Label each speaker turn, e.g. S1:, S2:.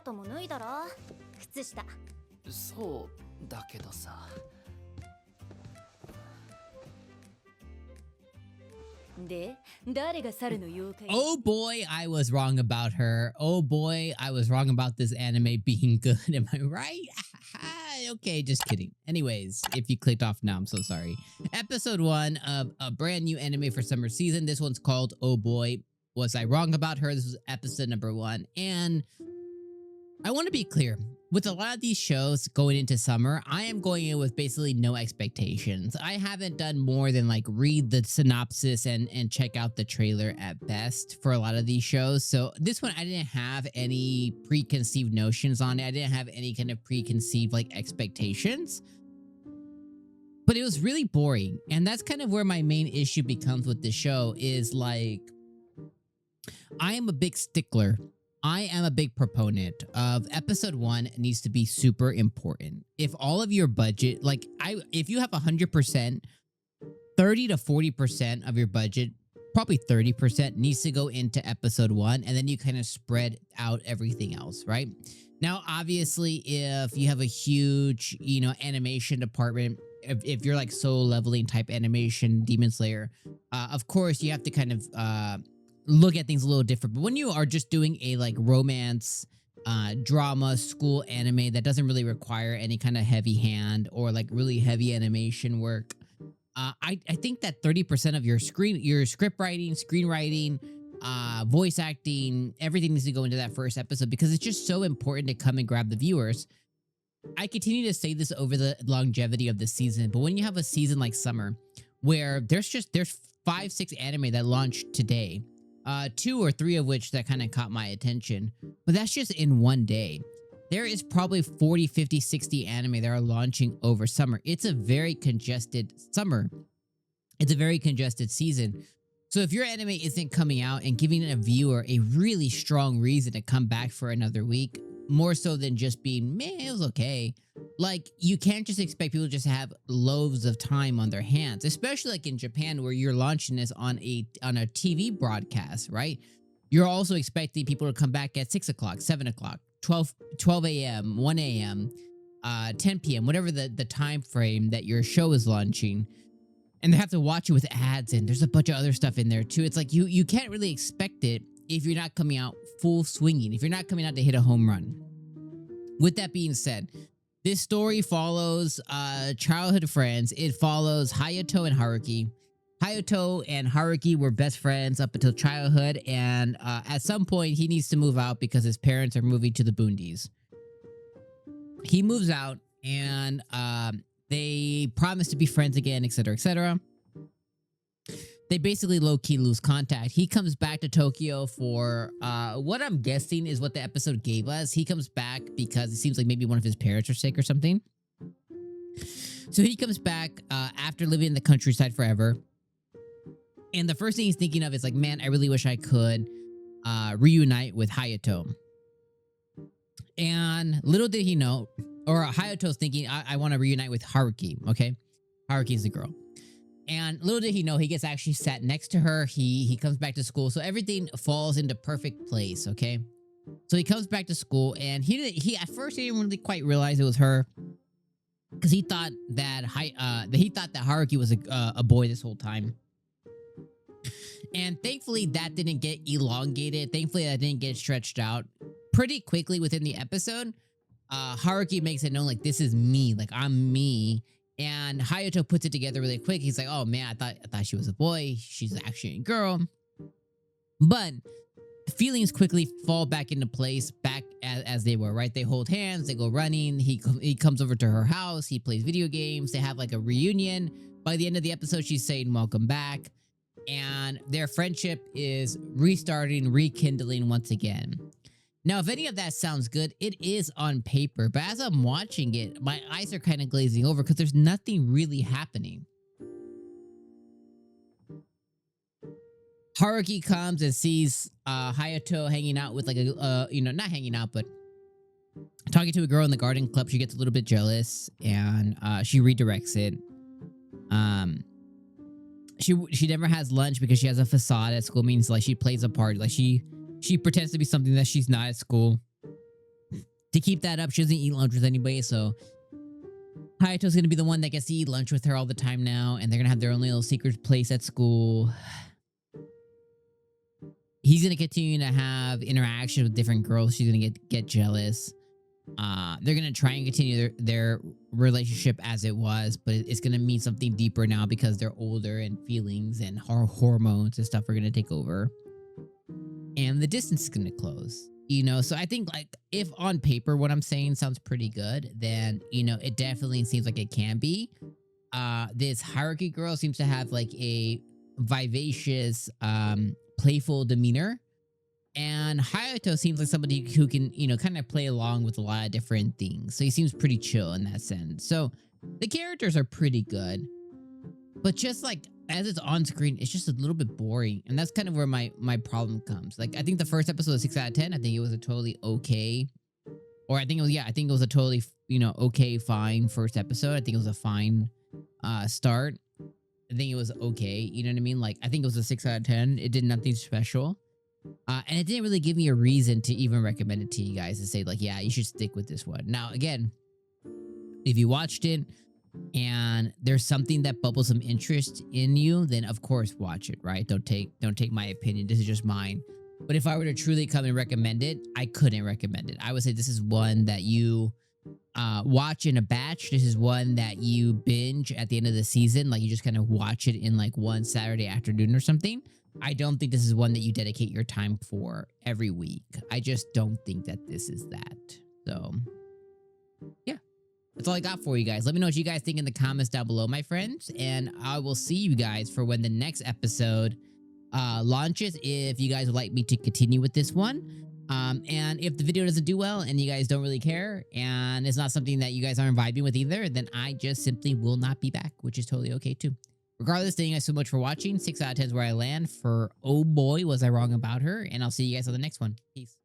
S1: トも脱いだろ靴下。
S2: そうだけどさ。
S1: で、誰が猿の妖怪？
S3: Oh boy, I was wrong about her. Oh boy, I was wrong about this anime being good. Am I right? Okay, just kidding. Anyways, if you clicked off now, I'm so sorry. Episode 1 of a brand new anime for summer season. This one's called Oh Boy. Was I wrong about her? This was episode number 1. And I want to be clear. With a lot of these shows going into summer, I am going in with basically no expectations. I haven't done more than like read the synopsis and check out the trailer at best for a lot of these shows. So this one, I didn't have any preconceived notions on it. I didn't have any kind of preconceived like expectations. But it was really boring. And that's kind of where my main issue becomes with the show is like, I am a big stickler. I am a big proponent of episode 1 needs to be super important. If all of your budget, like if you have 100%, 30 to 40% of your budget, probably 30% needs to go into episode 1, and then you kind of spread out everything else, right? Now, obviously, if you have a huge, animation department, if you're like soul leveling type animation, Demon Slayer, of course, you have to kind of look at things a little different. But when you are just doing a like romance drama school anime that doesn't really require any kind of heavy hand or like really heavy animation work, I think that 30% of your script writing, screenwriting, voice acting, everything needs to go into that first episode because it's just so important to come and grab the viewers. I continue to say this over the longevity of the season, but when you have a season like summer where there's 5-6 anime that launched today, 2 or 3 of which that kind of caught my attention, but that's just in one day. There is probably 40, 50, 60 anime that are launching over summer. It's a very congested summer. It's a very congested season. So if your anime isn't coming out and giving a viewer a really strong reason to come back for another week, more so than just being, man, it was okay. Like, you can't just expect people just to have loads of time on their hands, especially like in Japan where you're launching this on a TV broadcast, right? You're also expecting people to come back at 6 o'clock, 7 o'clock, 12 a.m., 1 a.m., 10 p.m., whatever the time frame that your show is launching. And they have to watch it with ads, and there's a bunch of other stuff in there too. It's like you can't really expect it if you're not coming out full swinging, if you're not coming out to hit a home run. With that being said, this story follows childhood friends. It follows Hayato and Haruki. Hayato and Haruki were best friends up until childhood, and at some point he needs to move out because his parents are moving to the Boondies. He moves out, and they promise to be friends again, etc., etc. They basically low-key lose contact. He comes back to Tokyo for what I'm guessing is what the episode gave us. He comes back because it seems like maybe one of his parents are sick or something. So he comes back after living in the countryside forever. And the first thing he's thinking of is like, man, I really wish I could reunite with Hayato. And little did he know, or Hayato's thinking, I want to reunite with Haruki, okay? Haruki's the girl. And little did he know, he gets actually sat next to her. He comes back to school. So everything falls into perfect place, okay? So he comes back to school, and he at first he didn't really quite realize it was her, because he thought that Haruki was a boy this whole time. And thankfully that didn't get elongated. Thankfully that didn't get stretched out. Pretty quickly within the episode, Haruki makes it known like, this is me, like I'm me. And Hayato puts it together really quick. He's like, oh man, I thought she was a boy. She's actually a girl. But the feelings quickly fall back into place, back as they were, right? They hold hands, they go running. He comes over to her house. He plays video games. They have like a reunion. By the end of the episode, she's saying, welcome back. And their friendship is restarting, rekindling once again. Now, if any of that sounds good, it is on paper. But as I'm watching it, my eyes are kind of glazing over because there's nothing really happening. Haruki comes and sees Hayato hanging out with like a, not hanging out, but talking to a girl in the garden club. She gets a little bit jealous and she redirects it. She never has lunch because she has a facade at school, means like she plays a part. Like she pretends to be something that she's not at school. to keep that up, she doesn't eat lunch with anybody, so Hayato's gonna be the one that gets to eat lunch with her all the time now, and they're gonna have their own little secret place at school. He's gonna continue to have interaction with different girls. She's gonna get jealous. They're gonna try and continue their relationship as it was, but it's gonna mean something deeper now because they're older and feelings and hormones and stuff are gonna take over, and the distance is gonna close. You know, so I think like if on paper what I'm saying sounds pretty good, then you know it definitely seems like it can be. This hierarchy girl seems to have like a vivacious, playful demeanor. And Hayato seems like somebody who can, you know, kind of play along with a lot of different things. So he seems pretty chill in that sense. So the characters are pretty good. But just like as it's on screen, it's just a little bit boring. And that's kind of where my problem comes. Like I think the first episode was 6 out of 10. I think it was a totally okay. Or I think it was, yeah, I think it was a totally, you know, okay, fine first episode. I think it was a fine start. I think it was okay. You know what I mean? Like I think it was a 6 out of 10. It did nothing special. And it didn't really give me a reason to even recommend it to you guys to say like, yeah, you should stick with this one. Now, again, if you watched it and there's something that bubbles some interest in you, then of course watch it, right? Don't take my opinion. This is just mine. But if I were to truly come and recommend it, I couldn't recommend it. I would say this is one that you watch in a batch. This is one that you binge at the end of the season. Like you just kind of watch it in like one Saturday afternoon or something. I don't think this is one that you dedicate your time for every week. I just don't think that this is that. So, yeah. That's all I got for you guys. Let me know what you guys think in the comments down below, my friends. And I will see you guys for when the next episode launches, if you guys would like me to continue with this one. And if the video doesn't do well and you guys don't really care and it's not something that you guys aren't vibing with either, then I just simply will not be back, which is totally okay too. Regardless, thank you guys so much for watching. 6 out of 10 is where I land for Oh Boy, Was I Wrong About Her? And I'll see you guys on the next one. Peace.